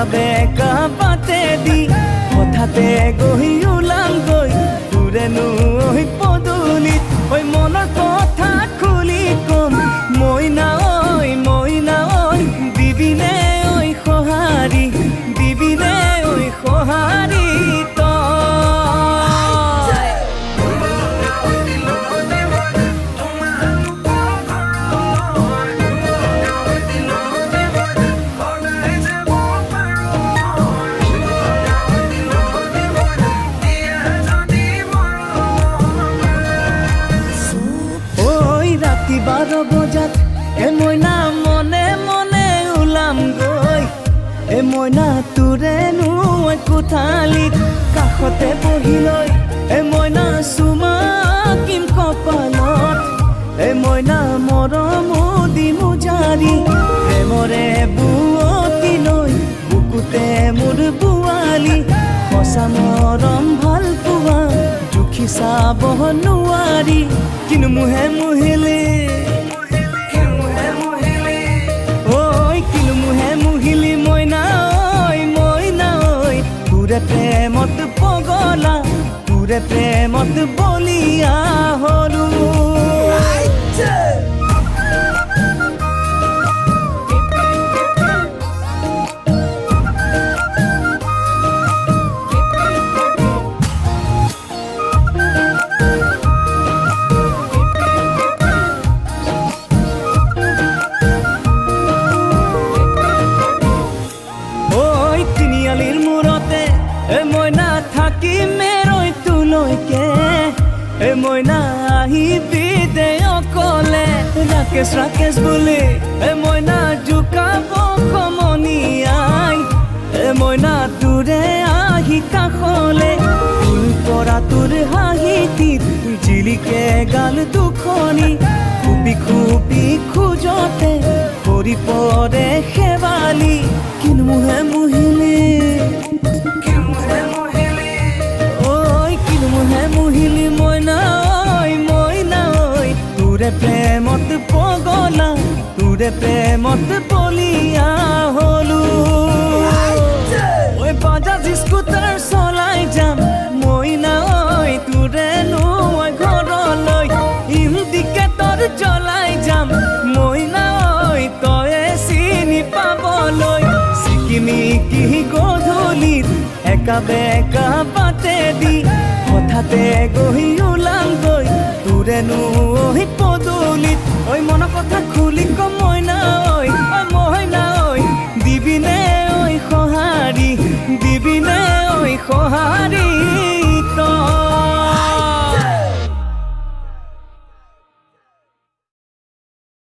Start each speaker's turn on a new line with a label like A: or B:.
A: একা বেকা পাতে দি হঠাতে গৈ ওলাম গৈ তোৰেনো ঐ পদূলিত ঐ মনৰ কথা খুলি কম মইনা ঐ দিবিনে ঐ সঁহাৰি দিবিনে ঐ সঁহাৰি ৰাতি 12 বজাত মইনা মনে মনে ওলাম গৈ মইনা তোৰেনো কোঠালিত কাষতে বহি লৈ মইনা চুমা কিম কপালত মইনা মৰম দিমো জাৰি প্ৰেমৰে বুৱতি লৈ বুকুতে মোৰ বোৱালি সঁচা মৰম ভাল পোৱা জুখি চাব নোৱাৰি কিনো মুহে মুহিলে কিনো মুহে মুহিলি মইনা ঐ তোৰে প্ৰেমত পগলা তোৰে প্ৰেমত বলিয়া হলো তিনিআলিৰ মূৰতে মইনা থাকিমে ৰৈ তোলৈকে মইনা আহিবি দে অকলে ৰাকেশ বুলি মইনা জোকাব সমনীয়াই মইনা তোৰে আহি কাষলে ফুল পৰা তোৰ হাঁহিটিত জিলিকে গাল দুখনি খুবি খুবি খোজতে ভৰি পৰে শেৱালি কিনো মুহে মুহিলি কিনো মুহে মুহিলি মইনা ঐ তোৰে প্ৰেমত পগলা তোৰে প্ৰেমত বলিয়া হলো ঐ বাজাজ স্কুটাৰ চলাই যাম মইনা ঐ তোৰেনো ঘৰলৈ ইণ্ডিকেটৰ জ্বলাই যাম মইনা ঐ তয়ে চিনি পাবলৈ চিকিমিকি গধূলিত একা বেকা পাতে দি হঠাতে গৈ ওলাম গৈ তোৰেনো ঐ পদূলিত ঐ মনৰ কথা খুলি কম মইনা ঐ দিবিনে ঐ সঁহাৰি দিবিনে ঐ সঁহাৰি